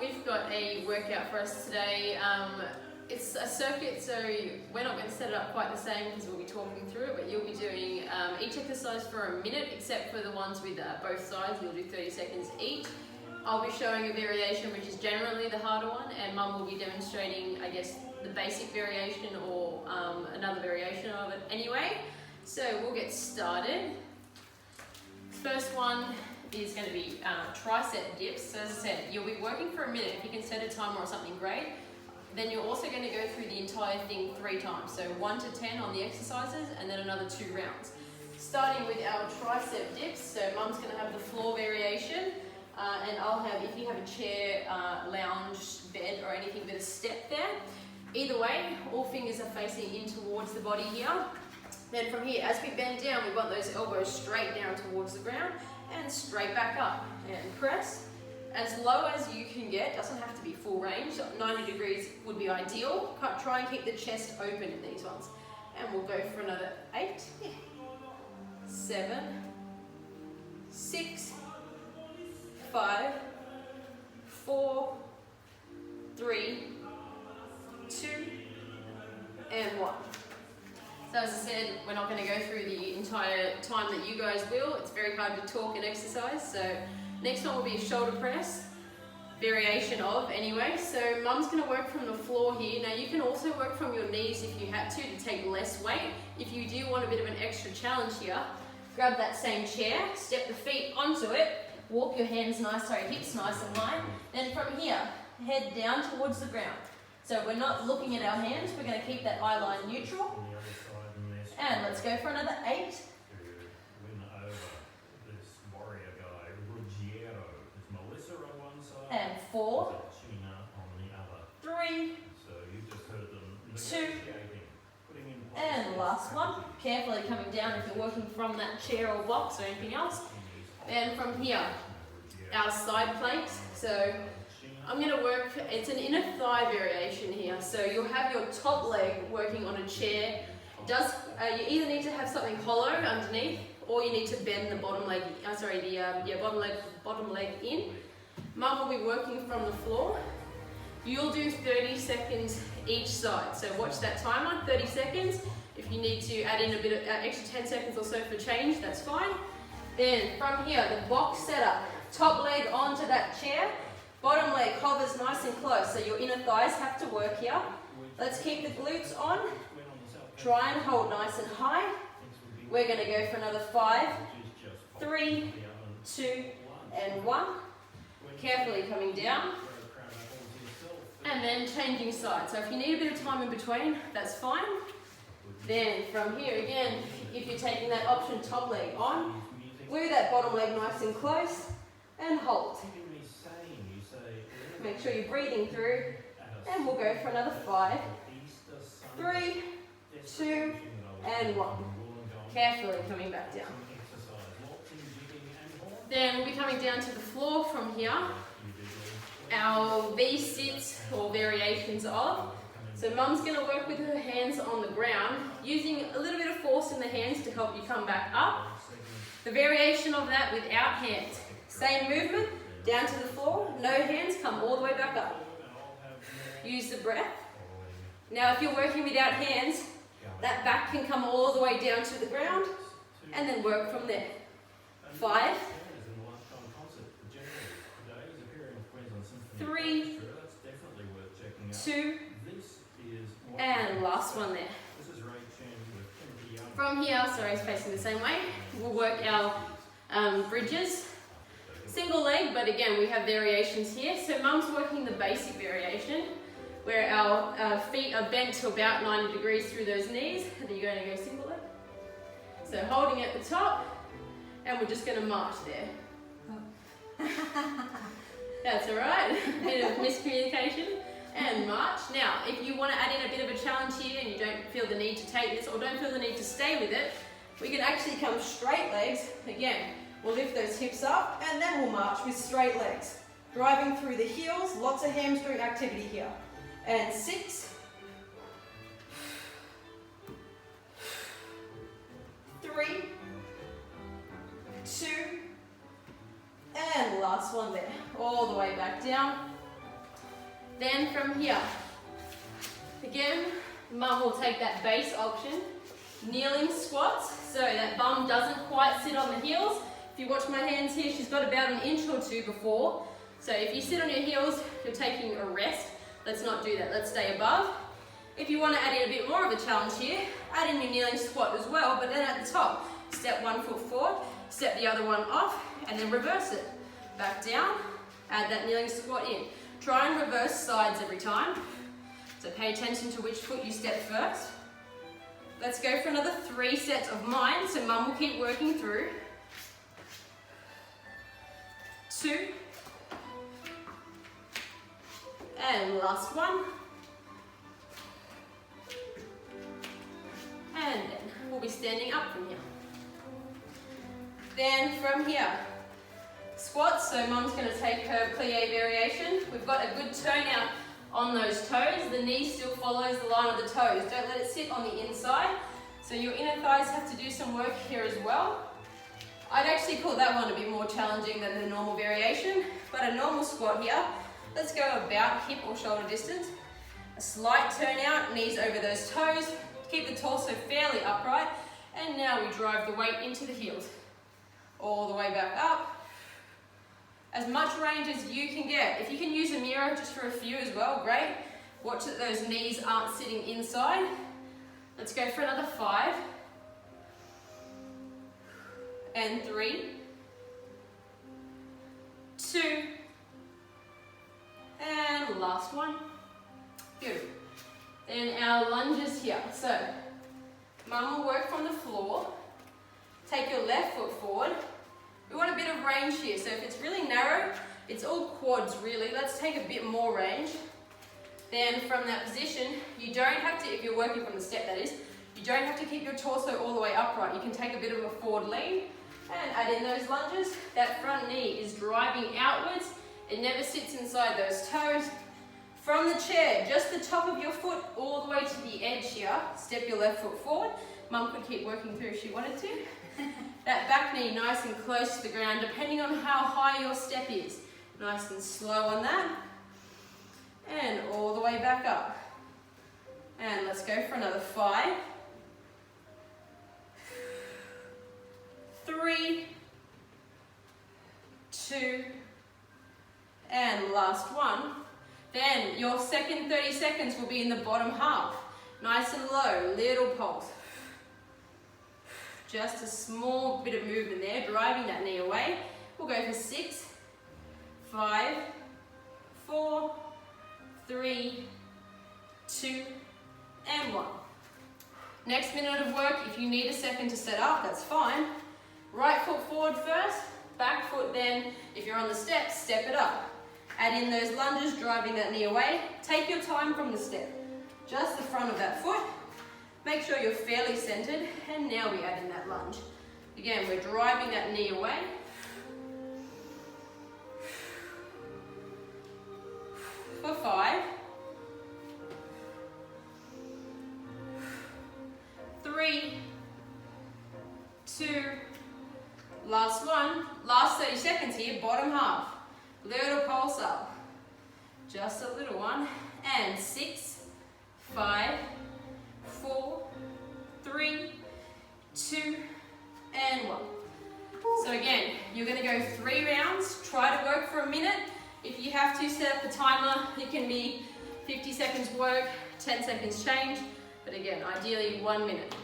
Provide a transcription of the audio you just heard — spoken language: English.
we've got a workout for us today. It's a circuit, so we're not going to set it up quite the same because we'll be talking through it, but you'll be doing each exercise for a minute, except for the ones with both sides. You'll do 30 seconds each. I'll be showing a variation which is generally the harder one, and Mum will be demonstrating, I guess, the basic variation or another variation of it anyway. So we'll get started. First one is going to be tricep dips. So as I said, you'll be working for a minute. If you can set a timer or something, great. Then you're also going to go through the entire thing 3 times. So 1 to 10 on the exercises and then another 2 rounds. Starting with our tricep dips. So Mum's going to have the floor variation and I'll have, if you have a chair, lounge, bed or anything with a step there. Either way, all fingers are facing in towards the body here. Then from here, as we bend down, we want those elbows straight down towards the ground and straight back up. And press as low as you can get. Doesn't have to be full range. 90 degrees would be ideal. Try and keep the chest open in these ones. And we'll go for another 8, 7, 6, 5, 4, 3, 2, and 1. So as I said, we're not going to go through the entire time that you guys will. It's very hard to talk and exercise. So next one will be a shoulder press, variation of anyway. So Mum's going to work from the floor here. Now you can also work from your knees if you had to take less weight. If you do want a bit of an extra challenge here, grab that same chair, step the feet onto it, walk your hands hips nice and line. Then from here, head down towards the ground. So we're not looking at our hands, we're going to keep that eye line neutral. And let's go for another 8. And 4, 3, 2, and last one. Carefully coming down if you're working from that chair or box or anything else. And from here, our side planks. So I'm going to work, it's an inner thigh variation here. So you'll have your top leg working on a chair. You either need to have something hollow underneath, or you need to bend the bottom leg, bottom leg in. Mum will be working from the floor. You'll do 30 seconds each side. So watch that timer, 30 seconds. If you need to add in a bit of extra 10 seconds or so for change, that's fine. Then from here, the box setup. Top leg onto that chair. Bottom leg hovers nice and close, so your inner thighs have to work here. Let's keep the glutes on. Try and hold nice and high. We're going to go for another 5, 3, 2, and 1. Carefully coming down. And then changing sides. So if you need a bit of time in between, that's fine. Then from here again, if you're taking that option top leg on, glue that bottom leg nice and close and hold. Make sure you're breathing through. And we'll go for another 5, 3, 2, and 1. Carefully coming back down. Then we'll be coming down to the floor from here. Our V-sits or variations of. So Mum's going to work with her hands on the ground, using a little bit of force in the hands to help you come back up. The variation of that without hands. Same movement, down to the floor, no hands, come all the way back up. Use the breath. Now if you're working without hands, that back can come all the way down to the ground and then work from there. 5, 3, 2, and last one there. From here, sorry, it's facing the same way, we'll work our bridges. Single leg, but again, we have variations here. So Mum's working the basic variation, where our feet are bent to about 90 degrees through those knees, and then you're going to go single leg. So holding at the top, and we're just going to march there. That's all right, a bit of miscommunication, and march. Now, if you want to add in a bit of a challenge here and you don't feel the need to take this or don't feel the need to stay with it, we can actually come straight legs. Again, we'll lift those hips up and then we'll march with straight legs. Driving through the heels, lots of hamstring activity here. And 6, 3, 2, and last one there. All the way back down. Then from here, again, mum will take that base option, kneeling squats, so that bum doesn't quite sit on the heels. If you watch my hands here, she's got about an inch or two before. So if you sit on your heels, you're taking a rest. Let's not do that, let's stay above. If you want to add in a bit more of a challenge here, add in your kneeling squat as well, but then at the top, step one foot forward, step the other one off, and then reverse it. Back down, add that kneeling squat in. Try and reverse sides every time. So pay attention to which foot you step first. Let's go for another 3 sets of mine, so mum will keep working through. 2. And last one. And then we'll be standing up from here. Then from here, squats, so mum's going to take her plie variation. We've got a good turnout on those toes. The knee still follows the line of the toes. Don't let it sit on the inside. So your inner thighs have to do some work here as well. I'd actually call that one a bit more challenging than the normal variation, but a normal squat here. Let's go about hip or shoulder distance. A slight turnout, knees over those toes. Keep the torso fairly upright. And now we drive the weight into the heels. All the way back up. As much range as you can get. If you can use a mirror just for a few as well, great. Watch that those knees aren't sitting inside. Let's go for another 5. And 3. 2. And last one. Beautiful. Then our lunges here. So, mum will work from the floor. Take your left foot forward. We want a bit of range here, so if it's really narrow, it's all quads really. Let's take a bit more range. Then from that position, you don't have to, if you're working from the step that is, you don't have to keep your torso all the way upright. You can take a bit of a forward lean and add in those lunges. That front knee is driving outwards. It never sits inside those toes. From the chair, just the top of your foot all the way to the edge here. Step your left foot forward. Mum could keep working through if she wanted to. That back knee nice and close to the ground, depending on how high your step is. Nice and slow on that. And all the way back up. And let's go for another 5. 3. 2. And last one. Then your second 30 seconds will be in the bottom half. Nice and low, little pulse. Just a small bit of movement there, driving that knee away. We'll go for 6, 5, 4, 3, 2, and 1. Next minute of work, if you need a second to set up, that's fine. Right foot forward first, back foot then, if you're on the steps, step it up. Add in those lunges, driving that knee away. Take your time from the step. Just the front of that foot. Make sure you're fairly centered, and now we add in that lunge. Again, we're driving that knee away. For 5. 3. 2. Last one. Last 30 seconds here, bottom half. Little pulse up. Just a little one. And 6, 5, 4, 3, 2, and 1. So again, you're going to go 3 rounds. Try to work for a minute. If you have to set up the timer, it can be 50 seconds work, 10 seconds change. But again, ideally 1 minute.